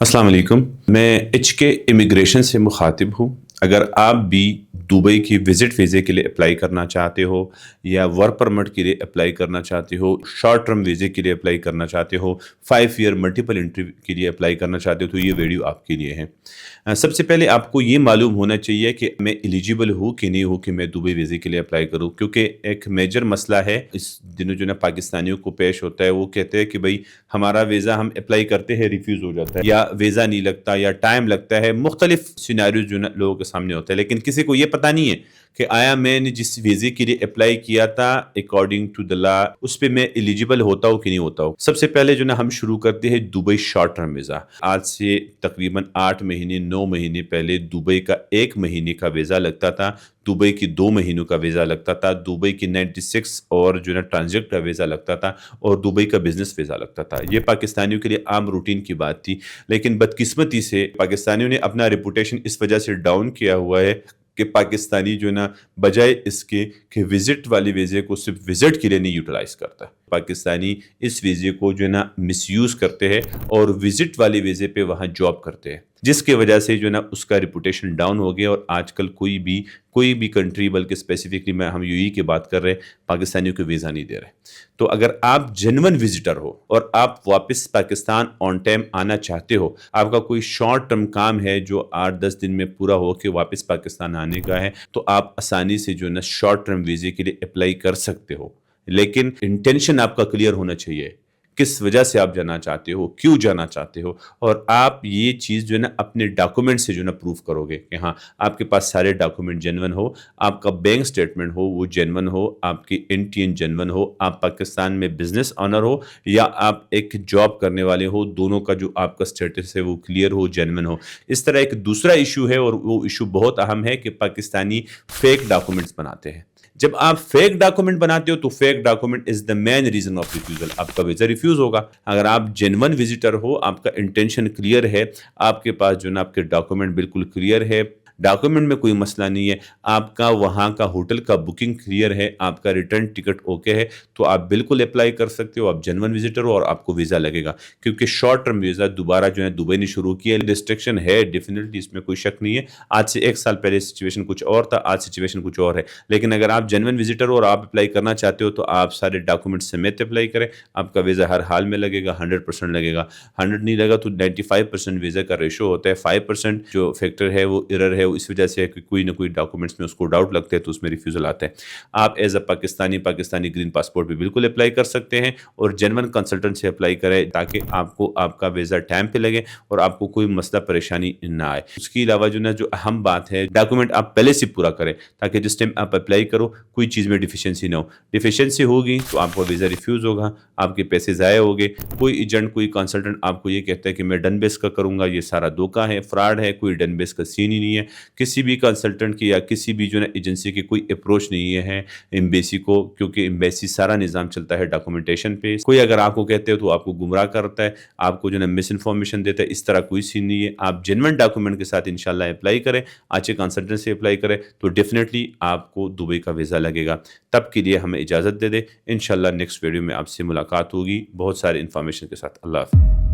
अस्सलाम वालेकुम। मैं एचके इमिग्रेशन से मुखातिब हूँ। अगर आप भी दुबई की विज़िट वीज़े के लिए अप्लाई करना चाहते हो या वर्क परमिट के लिए अप्लाई करना चाहते हो, शॉर्ट टर्म वीज़े के लिए अप्लाई करना चाहते हो, 5 ईयर मल्टीपल एंट्री के लिए अप्लाई करना चाहते हो, तो ये वीडियो आपके लिए है। सबसे पहले आपको ये मालूम होना चाहिए कि मैं एलिजिबल हूँ कि नहीं हूँ कि मैं दुबई वीज़े के लिए अप्लाई करूँ, क्योंकि एक मेजर मसला है इस दिनों जो ना पाकिस्तानियों को पेश होता है। वो कहते हैं कि भाई हमारा वीज़ा हम अप्लाई करते हैं, रिफ्यूज़ हो जाता है या वीज़ा नहीं लगता या टाइम लगता है। मुख्तलिफ सिनेरियो जो ना लोगों के सामने होता है, लेकिन किसी को ये पता नहीं है कि आया मैंने जिस वीज़े के लिए अप्लाई किया था अकॉर्डिंग टू द लॉ उस पे मैं एलिजिबल होता हूँ कि नहीं होता हूँ। सबसे पहले जो ना हम शुरू करते हैं दुबई शॉर्ट टर्म वीज़ा। आज से तकरीबन 8 महीने 9 महीने पहले दुबई का 1 महीने का वीज़ा लगता था, दुबई की 2 महीनों का वीज़ा लगता था, दुबई की 96 और जो ना ट्रांजिट का वीज़ा लगता था और दुबई का बिजनेस वीज़ा लगता था। ये पाकिस्तानियों के लिए आम रूटीन की बात थी, लेकिन बदकिस्मती से पाकिस्तानियों ने अपना रेपुटेशन इस वजह से डाउन किया हुआ है कि पाकिस्तानी जो है ना बजाय इसके कि विज़िट वाले वीज़े को सिर्फ विज़िट के लिए नहीं यूटिलाइज़ करता, पाकिस्तानी इस वीज़े को जो है ना मिसयूज़ करते हैं और विज़िट वाले वीज़े पे वहाँ जॉब करते हैं, जिसकी वजह से जो है ना उसका रिपुटेशन डाउन हो गया। और आजकल कोई भी कंट्री, बल्कि स्पेसिफिकली हम यूएई की बात कर रहे हैं, पाकिस्तानियों को वीज़ा नहीं दे रहे। तो अगर आप जेन्युइन विजिटर हो और आप वापस पाकिस्तान ऑन टाइम आना चाहते हो, आपका कोई शॉर्ट टर्म काम है जो 8-10 दिन में पूरा हो के वापस पाकिस्तान आने का है, तो आप आसानी से जो है ना शॉर्ट टर्म वीज़े के लिए अप्लाई कर सकते हो। लेकिन इंटेंशन आपका क्लियर होना चाहिए, किस वजह से आप जाना चाहते हो, क्यों जाना चाहते हो, और आप ये चीज़ जो है ना अपने डॉक्यूमेंट से जो है ना प्रूफ करोगे कि हाँ आपके पास सारे डॉक्यूमेंट जेन्युइन हो, आपका बैंक स्टेटमेंट हो वो जेन्युइन हो, आपकी एनटीएन जेन्युइन हो, आप पाकिस्तान में बिजनेस ऑनर हो या आप एक जॉब करने वाले हो, दोनों का जो आपका स्टेटस है वो क्लियर हो, जेन्युइन हो। इस तरह एक दूसरा इशू है और वो इशू बहुत अहम है कि पाकिस्तानी फेक डॉक्यूमेंट्स बनाते हैं। जब आप फेक डॉक्यूमेंट बनाते हो तो fake document is the main reason of refusal, आपका वीजा रिफ्यूज होगा। अगर आप जेन्युइन विजिटर हो, आपका इंटेंशन क्लियर है, आपके पास जो ना आपके डॉक्यूमेंट बिल्कुल क्लियर है, डॉक्यूमेंट में कोई मसला नहीं है, आपका वहाँ का होटल का बुकिंग क्लियर है, आपका रिटर्न टिकट ओके है, तो आप बिल्कुल अप्लाई कर सकते हो। आप जेन्युइन विजिटर हो और आपको वीज़ा लगेगा, क्योंकि शॉर्ट टर्म वीज़ा दोबारा जो है दुबई ने शुरू किया। रिस्ट्रिक्शन है डेफिनेटली, इसमें कोई शक नहीं है। आज से 1 साल पहले सिचुएशन कुछ और था, आज सिचुएशन कुछ और है। लेकिन अगर आप जेन्युइन विजिटर हो और आप अप्लाई करना चाहते हो तो आप सारे डॉक्यूमेंट समेत अप्लाई करें, आपका वीज़ा हर हाल में लगेगा, 100% लगेगा। 100 नहीं लगा तो 95% वीज़ा का रेशो होता है। 5% जो फैक्टर है वो एरर है, वो इस वजह से है कि कोई ना कोई डॉक्यूमेंट्स में उसको डाउट लगते हैं तो उसमें रिफ्यूज़ल आता है। आप as a Pakistani green passport पे बिल्कुल अप्लाई कर सकते हैं और जेन्युइन कंसल्टेंट से अप्लाई करें, ताकि आपको आपका वीज़ा टाइम पे लगे और आपको कोई मसला परेशानी ना आए। उसके अलावा जो ना जो अहम बात है, डॉक्यूमेंट आप पहले से पूरा करें, ताकि जिस टाइम आप अप्लाई करो कोई चीज़ में डिफिशियंसी ना हो। डिफिशियंसी होगी तो आपका वीज़ा रिफ्यूज़ होगा, आपके पैसे ज़ाया होंगे। कोई एजेंट, कोई कंसल्टेंट आपको ये कहता है कि मैं डन बेस का करूँगा, ये सारा धोखा है, फ्रॉड है, कोई डन बेस का सीन ही नहीं है। किसी भी कंसल्टेंट की या किसी भी जो है एजेंसी की कोई अप्रोच नहीं है एम्बेसी को, क्योंकि एम्बेसी सारा निज़ाम चलता है डॉक्यूमेंटेशन पे। कोई अगर आपको कहते हो तो आपको गुमराह करता है, आपको जो है मिस इन्फॉर्मेशन देता है, इस तरह कोई सीन नहीं है। आप जेन्युइन डॉक्यूमेंट के साथ इंशाल्लाह अप्लाई करें, अच्छे कंसल्टेंट से अप्लाई करें, तो डेफिनेटली आपको दुबई का वीज़ा लगेगा। तब के लिए हमें इजाज़त दे दें, इंशाल्लाह नेक्स्ट वीडियो में आपसे मुलाकात होगी बहुत सारी इन्फॉर्मेशन के साथ। अल्लाह हाफ़िज़।